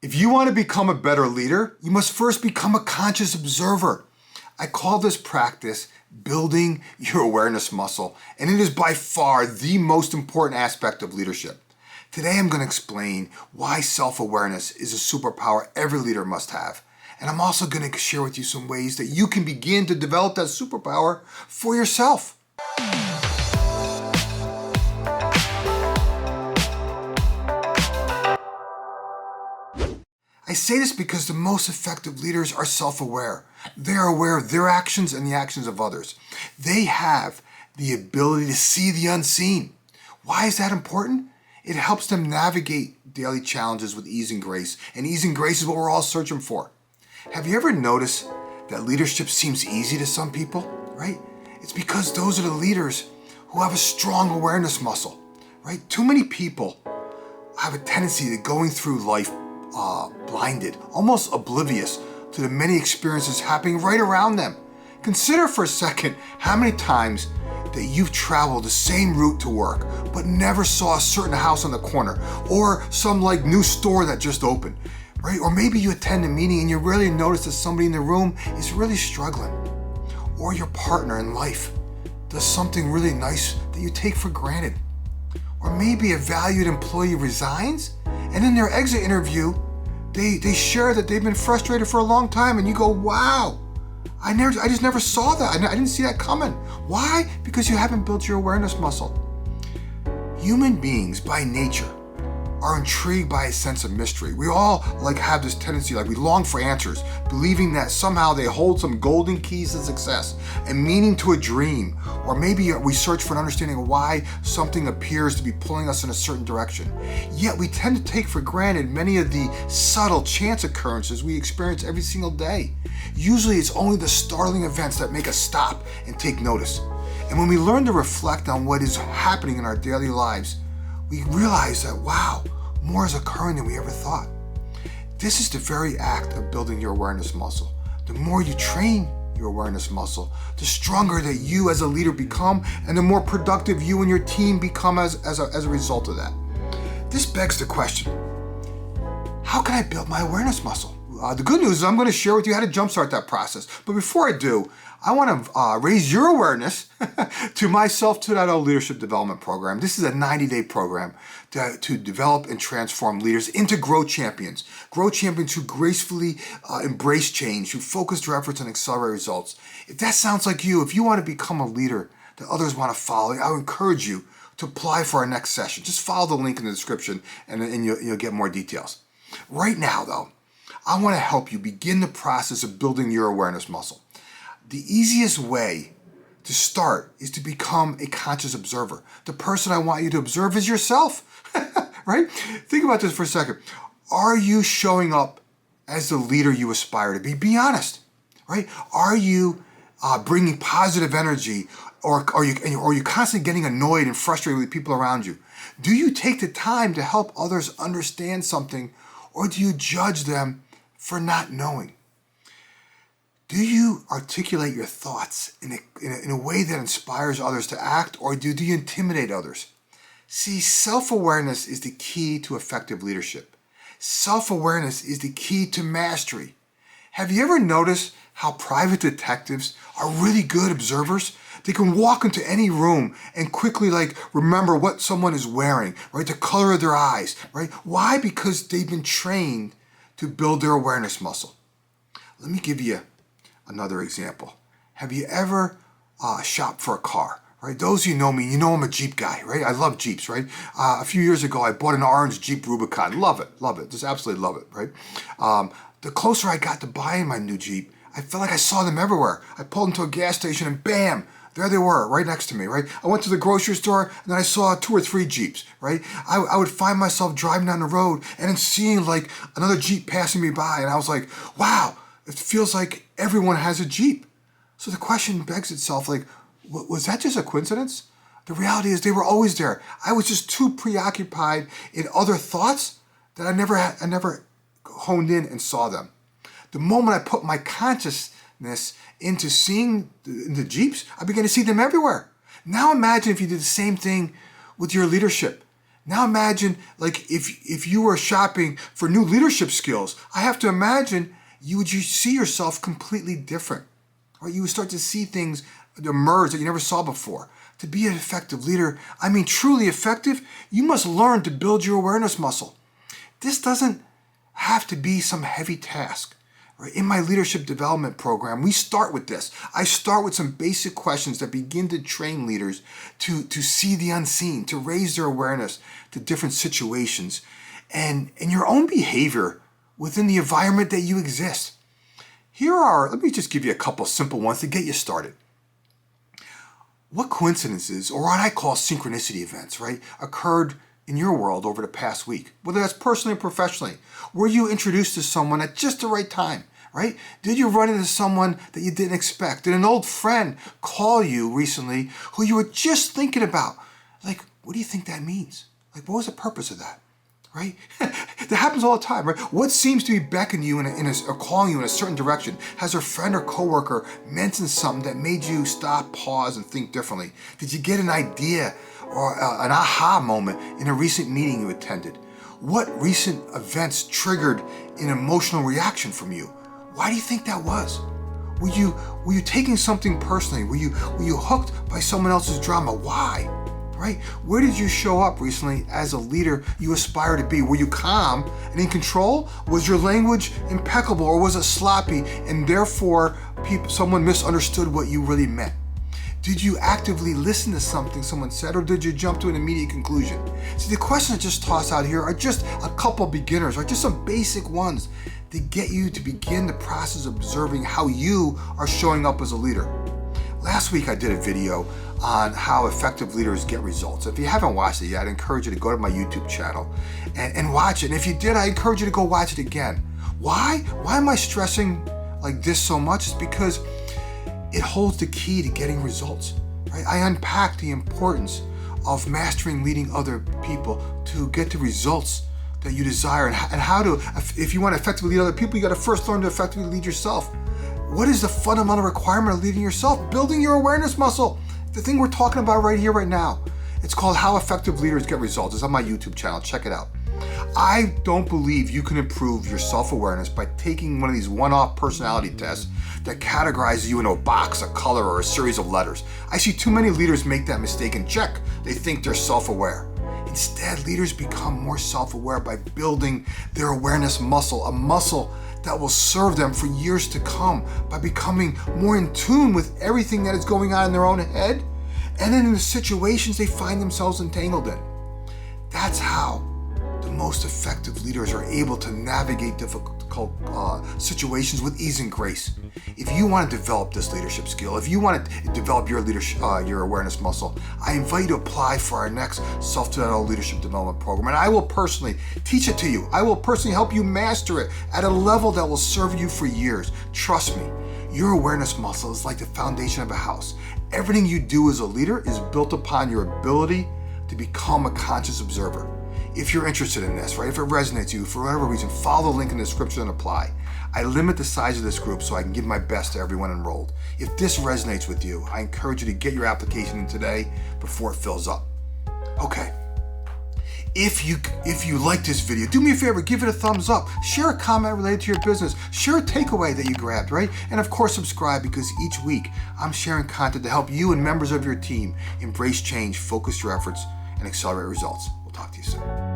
If you want to become a better leader, you must first become a conscious observer. I call this practice building your awareness muscle, and it is by far the most important aspect of leadership. Today I'm going to explain why self-awareness is a superpower every leader must have. And I'm also going to share with you some ways that you can begin to develop that superpower for yourself. I say this because the most effective leaders are self-aware. They are aware of their actions and the actions of others. They have the ability to see the unseen. Why is that important? It helps them navigate daily challenges with ease and grace. And ease and grace is what we're all searching for. Have you ever noticed that leadership seems easy to some people, right? It's because those are the leaders who have a strong awareness muscle, right? Too many people have a tendency to going through life blinded, almost oblivious to the many experiences happening right around them. Consider for a second how many times that you've traveled the same route to work, but never saw a certain house on the corner, or some new store that just opened, right? Or maybe you attend a meeting and you rarely notice that somebody in the room is really struggling, or your partner in life does something really nice that you take for granted. Or maybe a valued employee resigns, and in their exit interview, they share that they've been frustrated for a long time, and you go, wow, I just never saw that. I didn't see that coming. Why? Because you haven't built your awareness muscle. Human beings by nature are intrigued by a sense of mystery. We all have this tendency, we long for answers, believing that somehow they hold some golden keys to success and meaning to a dream. Or maybe we search for an understanding of why something appears to be pulling us in a certain direction. Yet we tend to take for granted many of the subtle chance occurrences we experience every single day. Usually it's only the startling events that make us stop and take notice. And when we learn to reflect on what is happening in our daily lives, we realize that, wow, more is occurring than we ever thought. This is the very act of building your awareness muscle. The more you train your awareness muscle, the stronger that you as a leader become, and the more productive you and your team become as a result of that. This begs the question, how can I build my awareness muscle? The good news is I'm going to share with you how to jumpstart that process. But before I do, I want to raise your awareness to my Self 2.0 Leadership Development Program. This is a 90-day program to develop and transform leaders into growth champions. Growth champions who gracefully embrace change, who focus their efforts on accelerate results. If that sounds like you, if you want to become a leader that others want to follow, I would encourage you to apply for our next session. Just follow the link in the description and you'll get more details. Right now, though, I want to help you begin the process of building your awareness muscle. The easiest way to start is to become a conscious observer. The person I want you to observe is yourself, right? Think about this for a second. Are you showing up as the leader you aspire to be? Be honest, right? Are you bringing positive energy, or are you constantly getting annoyed and frustrated with people around you? Do you take the time to help others understand something, or do you judge them for not knowing? Do you articulate your thoughts in a way that inspires others to act, or do you intimidate others? See, self-awareness is the key to effective leadership. Self-awareness is the key to mastery. Have you ever noticed how private detectives are really good observers? They can walk into any room and quickly remember what someone is wearing, right? The color of their eyes, right? Why? Because they've been trained to build their awareness muscle. Let me give you another example. Have you ever shopped for a car, right? Those of you know me, you know I'm a Jeep guy, right? I love Jeeps, right? A few years ago, I bought an orange Jeep Rubicon. Love it, just absolutely love it, right? The closer I got to buying my new Jeep, I felt like I saw them everywhere. I pulled into a gas station and bam, there they were, right next to me, right? I went to the grocery store and then I saw 2 or 3 Jeeps, right? I would find myself driving down the road and then seeing another Jeep passing me by, and I was like, wow, it feels like everyone has a Jeep. So the question begs itself, was that just a coincidence? The reality is they were always there. I was just too preoccupied in other thoughts that I never honed in and saw them. The moment I put my consciousness into seeing the Jeeps, I began to see them everywhere. Now imagine if you did the same thing with your leadership. Now imagine, like, if you were shopping for new leadership skills, I have to imagine you would see yourself completely different. Right? You would start to see things emerge that you never saw before. To be an effective leader, I mean truly effective, you must learn to build your awareness muscle. This doesn't have to be some heavy task. Right? In my leadership development program, we start with this. I start with some basic questions that begin to train leaders to see the unseen, to raise their awareness to different situations and your own behavior within the environment that you exist. Let me just give you a couple simple ones to get you started. What coincidences, or what I call synchronicity events, right, occurred in your world over the past week, whether that's personally or professionally? Were you introduced to someone at just the right time, right? Did you run into someone that you didn't expect? Did an old friend call you recently who you were just thinking about? Like, what do you think that means? Like, what was the purpose of that, right? That happens all the time, right? What seems to be beckoning you or calling you in a certain direction? Has a friend or coworker mentioned something that made you stop, pause, and think differently? Did you get an idea or an aha moment in a recent meeting you attended? What recent events triggered an emotional reaction from you? Why do you think that was? Were you taking something personally? Were you hooked by someone else's drama? Why? Right? Where did you show up recently as a leader you aspire to be? Were you calm and in control? Was your language impeccable, or was it sloppy and therefore someone misunderstood what you really meant? Did you actively listen to something someone said, or did you jump to an immediate conclusion? See, the questions I just tossed out here are just a couple beginners, or just some basic ones to get you to begin the process of observing how you are showing up as a leader. Last week I did a video on how effective leaders get results. If you haven't watched it yet, I encourage you to go to my YouTube channel and watch it. And if you did, I encourage you to go watch it again. Why? Why am I stressing like this so much? It's because it holds the key to getting results. Right? I unpack the importance of mastering leading other people to get the results that you desire, and how to, if you want to effectively lead other people, you got to first learn to effectively lead yourself. What is the fundamental requirement of leading yourself? Building your awareness muscle. The thing we're talking about right here, right now. It's called How Effective Leaders Get Results. It's on my YouTube channel. Check it out. I don't believe you can improve your self-awareness by taking one of these one-off personality tests that categorizes you into a box, a color, or a series of letters. I see too many leaders make that mistake and check. They think they're self-aware. Instead, leaders become more self-aware by building their awareness muscle, a muscle that will serve them for years to come, by becoming more in tune with everything that is going on in their own head and in the situations they find themselves entangled in. That's how the most effective leaders are able to navigate difficult situations with ease and grace. If you want to develop this leadership skill, if you want to develop your awareness muscle, I invite you to apply for our next Self-Development Leadership Development Program, and I will personally teach it to you. I will personally help you master it at a level that will serve you for years. Trust me, your awareness muscle is like the foundation of a house. Everything you do as a leader is built upon your ability to become a conscious observer. If you're interested in this, right, if it resonates with you for whatever reason, follow the link in the description and apply. I limit the size of this group so I can give my best to everyone enrolled. If this resonates with you, I encourage you to get your application in today before it fills up. Okay. If you like this video, do me a favor, give it a thumbs up. Share a comment related to your business. Share a takeaway that you grabbed, right? And of course, subscribe, because each week I'm sharing content to help you and members of your team embrace change, focus your efforts, and accelerate results. We'll talk to you soon.